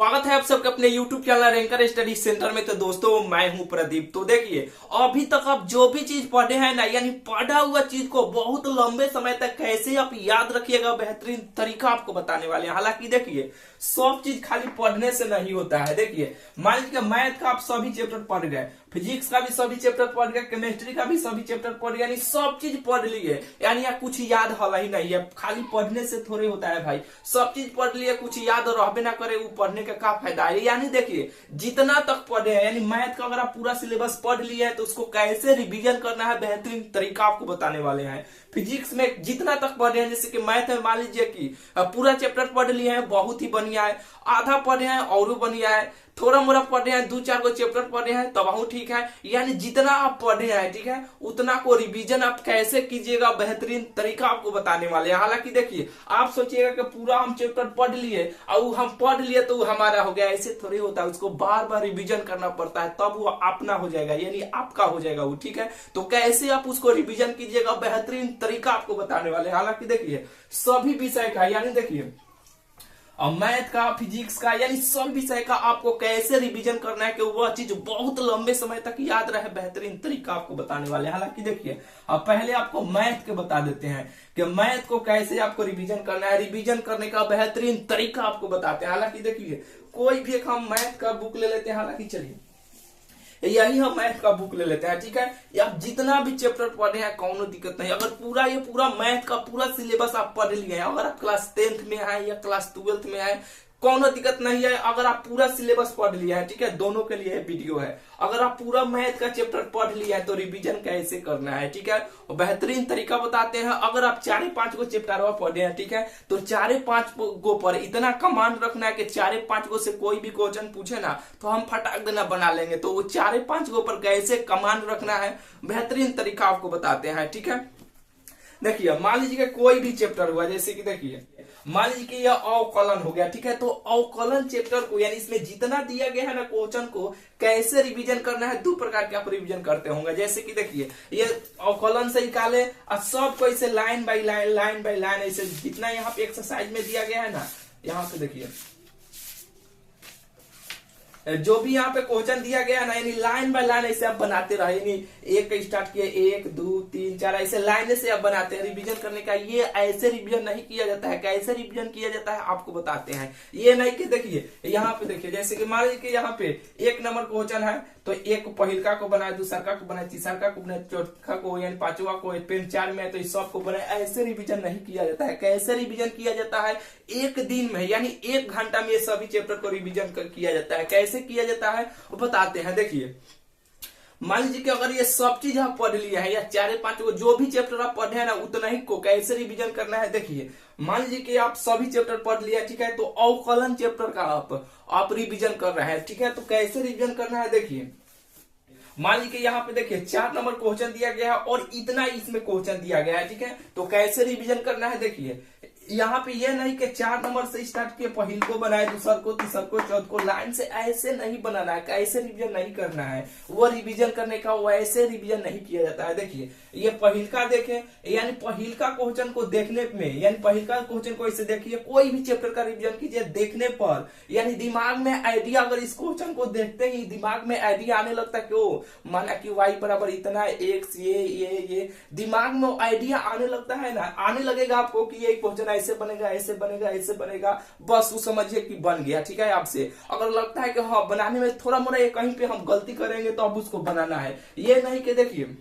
स्वागत है आप सबके अपने YouTube channel ranker study centre में। तो दोस्तों मैं हूं प्रदीप। तो देखिए अभी तक आप जो भी चीज पढ़े हैं ना, यानी पढ़ा हुआ चीज को बहुत लंबे समय तक कैसे आप याद रखिएगा, बेहतरीन तरीका आपको बताने वाले हैं। हालांकि देखिए सब चीज खाली पढ़ने से नहीं होता है। देखिए मान लीजिए मैथ का आप सभी चैप्टर पढ़ गए, फिजिक्स का भी सभी चैप्टर पढ़ गए, केमिस्ट्री का भी सभी चैप्टर पढ़ गए, यानी सब चीज पढ़ लिए, यानी यहाँ कुछ याद हला ही नहीं है। खाली पढ़ने से थोड़े होता है भाई, सब चीज पढ़ लिए कुछ याद रहबे ना करे, वो पढ़ने का क्या फायदा है। यानी देखिए जितना तक पढ़े हैं, यानी मैथ का अगर आप पूरा सिलेबस पढ़ लिए है तो उसको कैसे रिवीजन करना है बेहतरीन तरीका आपको बताने वाले हैं। फिजिक्स में जितना तक पढ़े हैं, जैसे कि मैथ में मान लीजिए कि पूरा चैप्टर पढ़ लिए हैं, बहुत ही बढ़िया है। आधा पढ़े हैं और बढ़िया है। थोड़ा मोड़ा पढ़े हैं, 2-4 को चैप्टर पढ़े हैं तब ठीक है। यानी जितना आप पढ़े हैं ठीक है, उतना को रिवीजन आप कैसे कीजिएगा बेहतरीन तरीका आपको बताने वाले हैं। हालांकि देखिए आप सोचिएगा कि पूरा हम चैप्टर पढ़ लिए और हम पढ़ लिए तो हमारा हो गया, ऐसे थोड़ी होता है। उसको बार बार रिवीजन करना पड़ता है, तब वो अपना हो जाएगा, यानी आपका हो जाएगा वो। ठीक है, तो कैसे आप उसको रिवीजन कीजिएगा बेहतरीन तरीका आपको बताने वाले हैं। हालांकि देखिए सभी विषय का, यानी देखिए मैथ का, फिजिक्स का, यानी सब विषय का आपको कैसे रिवीजन करना है कि वह चीज बहुत लंबे समय तक याद रहे, बेहतरीन तरीका आपको बताने वाले हैं। हालांकि देखिए अब पहले आपको मैथ के बता देते हैं कि मैथ को कैसे आपको रिवीजन करना है। रिवीजन करने का बेहतरीन तरीका आपको बताते हैं। हालांकि देखिए कोई भी एक हम मैथ का बुक ले लेते हैं। हालांकि चलिए यही हम मैथ का बुक ले लेते हैं। ठीक है, या जितना भी चैप्टर पढ़े हैं कोनो दिक्कत नहीं। अगर पूरा मैथ का पूरा सिलेबस आप पढ़ लिए हैं, अगर आप क्लास 10th में है या क्लास 12th में है, कोनो दिक्कत नहीं है। अगर आप पूरा सिलेबस पढ़ लिया है, ठीक है, दोनों के लिए वीडियो है। अगर आप पूरा मैथ का चैप्टर पढ़ लिया है तो रिवीजन कैसे करना है, ठीक है, और बेहतरीन तरीका बताते हैं। अगर आप 4-5 को चैप्टर पढ़े हैं, ठीक है, तो 4-5 गो पर इतना कमांड रखना है कि 4-5 गो से कोई भी क्वेश्चन पूछे ना तो हम फटाक देना बना लेंगे। तो वो 4-5 गो पर कैसे कमांड रखना है बेहतरीन तरीका आपको बताते हैं। ठीक है, देखिए मान लीजिए कोई भी चैप्टर हुआ, जैसे कि देखिए मान लीजिए कि यह अवकलन हो गया। ठीक है, तो अवकलन चैप्टर को, यानी इसमें जितना दिया गया है ना क्वेश्चन को कैसे रिवीजन करना है, 2 प्रकार के आप रिवीजन करते होंगे। जैसे कि देखिए ये अवकलन से निकाले और सबको ऐसे लाइन बाय लाइन ऐसे जितना यहाँ पे एक्सरसाइज में दिया गया है ना, यहाँ पे देखिए जो भी यहाँ पे क्वेश्चन दिया गया है ना, यानी लाइन बाय लाइन ऐसे आप बनाते रहे। यानी एक स्टार्ट किए 1 2 3 4 ऐसे लाइन से आप बनाते हैं रिवीजन करने का। ये ऐसे रिवीजन नहीं किया जाता है। कैसे रिवीजन किया जाता है आपको बताते हैं। ये नहीं कि देखिए यहाँ पे देखिए, जैसे कि मान लीजिए यहाँ पे 1 नंबर क्वेश्चन है तो एक पहिलका को बनाए, दूसरका को बनाए, तीसरका को बनाए, चौथा को, यानी 5वां को, पेन 4 में है तो इस सब को बनाए। ऐसे रिवीजन नहीं किया जाता है। कैसे रिवीजन किया जाता है, 1 दिन में, यानी 1 घंटा में ये सभी चैप्टर को रिवीजन किया जाता है। कैसे किया जाता है वो बताते हैं। देखिए मान लीजिए कि अगर ये सब चीज आप पढ़ लिया है, या 4-5 को जो भी चैप्टर आप पढ़े हैं ना, उतना ही को कैसे रिवीजन करना है। देखिए मान लीजिए कि आप सभी चैप्टर पढ़ लिया, ठीक है, तो अवकलन चैप्टर का आप रिवीजन कर रहे हैं। ठीक है, तो कैसे रिवीजन करना है, देखिए मान लीजिए यहाँ पे देखिए 4 नंबर क्वेश्चन दिया गया है और इतना इसमें क्वेश्चन दिया गया है। ठीक है, तो कैसे रिवीजन करना है, देखिए यहाँ पे ये नहीं कि 4 नंबर से स्टार्ट किए, पहिल को बनाए, दूसर को, तीसर को, चौथ को, लाइन से ऐसे नहीं बनाना है। कैसे रिवीजन नहीं करना है, वो रिवीजन करने का वैसे रिवीजन नहीं किया जाता है। देखिए ये पहिल का देखें, यानी पहिल का क्वेश्चन को देखने में, यानी पहिल का क्वेश्चन को ऐसे देखिए, कोई भी चैप्टर का रिवीजन कीजिए देखने पर, यानी दिमाग में आइडिया, अगर इस क्वेश्चन को देखते ही दिमाग में आइडिया आने लगता है कि वो माना कि y बराबर इतना, x ये दिमाग में आइडिया आने लगता है ना, आने लगेगा आपको कि ये क्वेश्चन ऐसे बनेगा, ऐसे बनेगा, ऐसे बनेगा, बस वो समझिए कि बन गया। ठीक है, आपसे अगर लगता है कि हाँ बनाने में थोड़ा मोड़ा ये कहीं पे हम गलती करेंगे तो अब उसको बनाना है, ये नहीं कि देखिए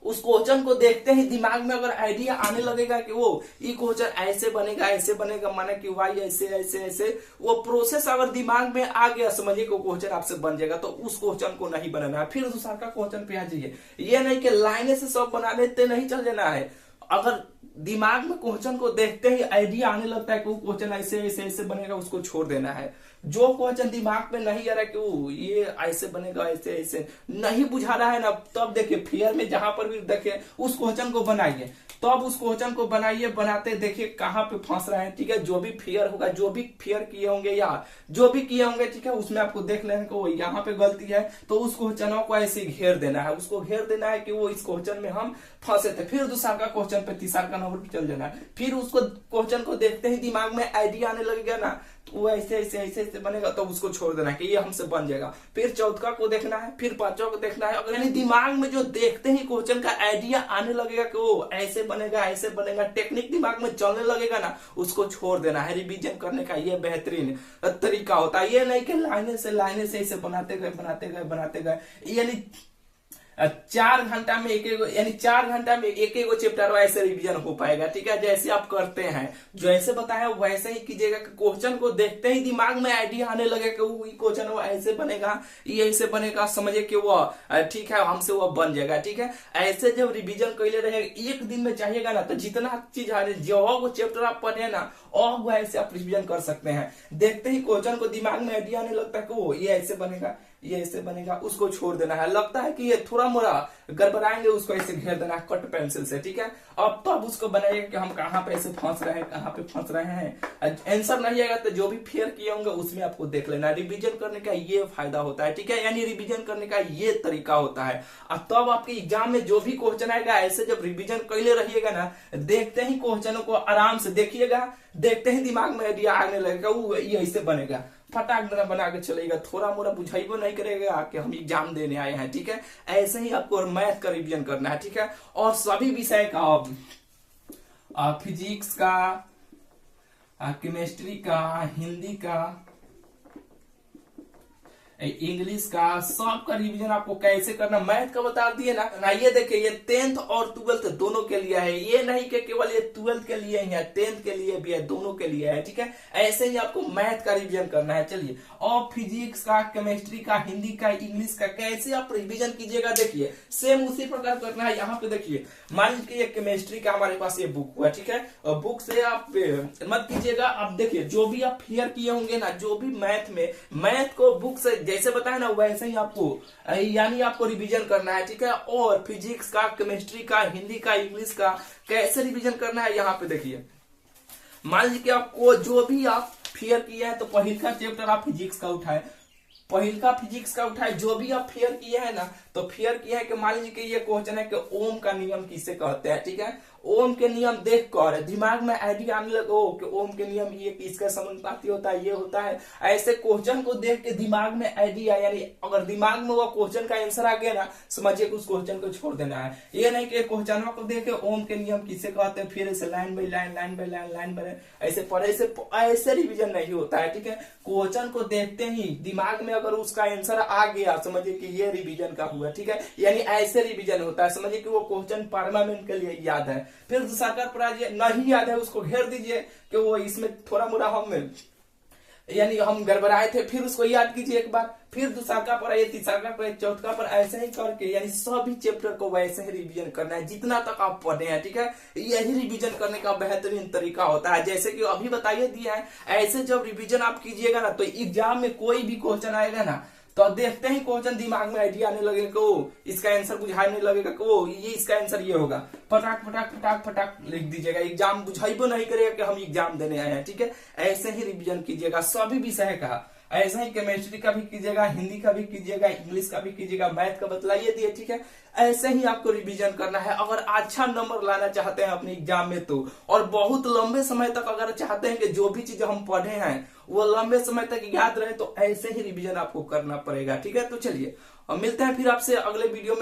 उस क्वेश्चन को देखते ही दिमाग में अगर आइडिया आने लगेगा कि वो ये क्वेश्चन ऐसे बनेगा, माना कि वाई ऐसे ऐसे ऐसे, वो प्रोसेस अगर दिमाग में आ गया, समझिए कि क्वेश्चन आपसे बन जाएगा। तो उस क्वेश्चन को नहीं बनाना है। फिर दूसरा का क्वेश्चन पे आ जाइए। ये नहीं कि लाइने से सब बना लेते नहीं चल जाना है। अगर दिमाग में क्वेश्चन को देखते ही आइडिया आने लगता है कि वो क्वेश्चन ऐसे ऐसे ऐसे बनेगा, उसको छोड़ देना है। जो क्वेश्चन दिमाग में नहीं आ रहा है कि वो ये ऐसे बनेगा, ऐसे ऐसे नहीं बुझा रहा है ना, तब देखिए फेयर में जहां पर भी देखिए उस क्वेश्चन को बनाइए, तब उस क्वेश्चन को बनाइए। बनाते देखिए कहाँ पे फंस रहे हैं। ठीक है, जो भी फेयर होगा, जो भी फेयर किए होंगे या जो भी किए होंगे, ठीक है, उसमें आपको देख लेना कि वो यहाँ पे गलती है, तो उस क्वेश्चनों को ऐसे घेर देना है। उसको घेर देना है कि वो इस क्वेश्चन में हम फंसे थे। फिर दूसरा का क्वेश्चन पे, तीसरा का कवर पे चल जाना है। फिर उसको क्वेश्चन को देखते ही दिमाग में आइडिया आने लगेगा ना, तो वो ऐसे ऐसे ऐसे ऐसे बनेगा, तो उसको छोड़ देना कि ये हमसे बन जाएगा। फिर चौथा को देखना है, फिर पांचवा को देखना है। अगर यानी दिमाग में जो देखते ही क्वेश्चन का आइडिया आने लगेगा कि वो ऐसे बनेगा ऐसे बनेगा, टेक्निक दिमाग में चलने लगेगा ना, उसको छोड़ देना है। रिवीजन करने का ये बेहतरीन तरीका होता है। ये नहीं कि लाइने से ऐसे बनाते गए यानी 4 घंटा में एक एक चैप्टर ऐसे रिवीजन हो पाएगा। ठीक है, जैसे आप करते हैं जैसे बताया वैसे ही कीजिएगा। क्वेश्चन को देखते ही दिमाग में आइडिया आने लगे कि वो क्वेश्चन वो ऐसे बनेगा, ये ऐसे बनेगा, समझे कि वो ठीक है हमसे वो बन जाएगा। ठीक है, ऐसे जब रिवीजन कैले रहेगा एक दिन में चाहिएगा ना, तो जितना चीज आ रही जो वो चैप्टर आप पढ़े ना और वो ऐसे आप रिवीजन कर सकते हैं। देखते ही क्वेश्चन को दिमाग में आइडिया आने लगता है कि वो ये ऐसे बनेगा, ये ऐसे बनेगा, उसको छोड़ देना है। लगता है कि ये थोड़ा मोड़ा गड़बड़ाएंगे, उसको ऐसे घेर देना है कट पेंसिल से। ठीक है, अब तो अब उसको बनाइएगा कि हम कहाँ पे ऐसे फंस रहे हैं, कहाँ पे फंस रहे हैं। आंसर नहीं आएगा तो जो भी फेयर किए होंगे उसमें आपको देख लेना है। रिवीजन करने का ये फायदा होता है। ठीक है, यानी रिवीजन करने का ये तरीका होता है। अब तो अब आपके एग्जाम में जो भी क्वेश्चन आएगा ऐसे जब रिवीजन कैले रहिएगा ना, देखते ही क्वेश्चनों को आराम से देखिएगा, देखते ही दिमाग में आइडिया आने लगेगा, वो ये ऐसे बनेगा, फटाक बना के चलेगा, थोड़ा मोड़ा बुझाइबो नहीं करेगा कि हम एग्जाम देने आए हैं। ठीक है, ऐसे ही आपको मैथ का रिवीजन करना है। ठीक है, और सभी विषय का फिजिक्स का, केमिस्ट्री का, हिंदी का, इंग्लिश का, सबका रिवीजन आपको कैसे करना, मैथ का बता दिए ना। ये देखिए ये 10th और 12th दोनों के लिए है। ये नहीं कि केवल ये 12th के लिए ही है, 10th के लिए भी है, दोनों के लिए है। ठीक है, ऐसे ही आपको मैथ का रिवीजन करना है। चलिए, और फिजिक्स का, केमिस्ट्री का, हिंदी का, इंग्लिश का कैसे आप रिवीजन कीजिएगा, देखिए सेम उसी प्रकार करना है। यहाँ पे देखिए, मान लीजिए केमिस्ट्री का हमारे पास ये बुक हुआ। ठीक है, और बुक से आप मत कीजिएगा। अब देखिए जो भी आप फेयर किए होंगे ना, जो भी मैथ को बुक से जैसे बताया ना वैसे ही आपको यानी आपको रिवीजन करना है। ठीक है, और फिजिक्स का, केमिस्ट्री का, हिंदी का, इंग्लिश का कैसे रिवीजन करना है यहाँ पे देखिए। मान लीजिए कि आपको जो भी आप फेयर किया है, तो पहिलका चैप्टर आप फिजिक्स का उठाए, जो भी आप फेयर किए हैं ना, तो फेयर किया है कि मान लीजिए कि ये क्वेश्चन है कि ओम का नियम किसे कहते हैं। ठीक है, ओम के नियम देख कर दिमाग में आइडिया आने लगे कि ओम के नियम ये किसका समानुपाती होता है, ये होता है। ऐसे क्वेश्चन को देख के दिमाग में आइडिया, यानी अगर दिमाग में वो क्वेश्चन का आंसर आ गया ना, समझिए कि उस क्वेश्चन को छोड़ देना है। ये नहीं कि क्वेश्चन को देख के ओम के नियम किसे कहते हैं, फिर ऐसे लाइन बाई लाइन ऐसे पढ़े, ऐसे रिविजन नहीं होता है। ठीक है, क्वेश्चन को देखते ही दिमाग में अगर उसका आंसर आ गया, समझिए कि ये रिवीजन का हुआ। ठीक है, यानी ऐसे रिवीजन होता है। समझिए कि वो क्वेश्चन परमानेंट के लिए याद है। फिर दूसरा पर नहीं याद है, उसको घेर दीजिए कि वो इसमें थोड़ा मोड़ा हम गड़बड़ाए थे, फिर उसको याद कीजिए एक बार, फिर दूसरा पर आइए, तीसरा पर आइए, चौथा पर, ऐसे ही करके यानी सभी चैप्टर को वैसे ही रिवीजन करना है जितना तक आप पढ़े हैं। ठीक है, यही रिवीजन करने का बेहतरीन तरीका होता है। जैसे कि अभी बताइए दिया है, ऐसे जब रिवीजन आप कीजिएगा ना, तो एग्जाम में कोई भी क्वेश्चन आएगा ना, तो देखते ही क्वेश्चन दिमाग में आइडिया आने लगेगा कि इसका आंसर बुझाने लगेगा कि ये इसका आंसर ये होगा, फटाक लिख दीजिएगा। एग्जाम बुझाइबो नहीं करेगा कि हम एग्जाम देने आए हैं। ठीक है, ऐसे ही रिवीजन कीजिएगा सभी विषय का। ऐसा ही केमिस्ट्री का भी कीजिएगा, हिंदी का भी कीजिएगा, इंग्लिश का भी कीजिएगा, मैथ का बतलाइए दिए। ठीक है, ऐसे ही आपको रिवीजन करना है अगर अच्छा नंबर लाना चाहते हैं अपने एग्जाम में तो। और बहुत लंबे समय तक अगर चाहते हैं कि जो भी चीज हम पढ़े हैं वो लंबे समय तक याद रहे, तो ऐसे ही रिवीजन आपको करना पड़ेगा। ठीक है, तो चलिए मिलते हैं फिर आपसे अगले वीडियो में।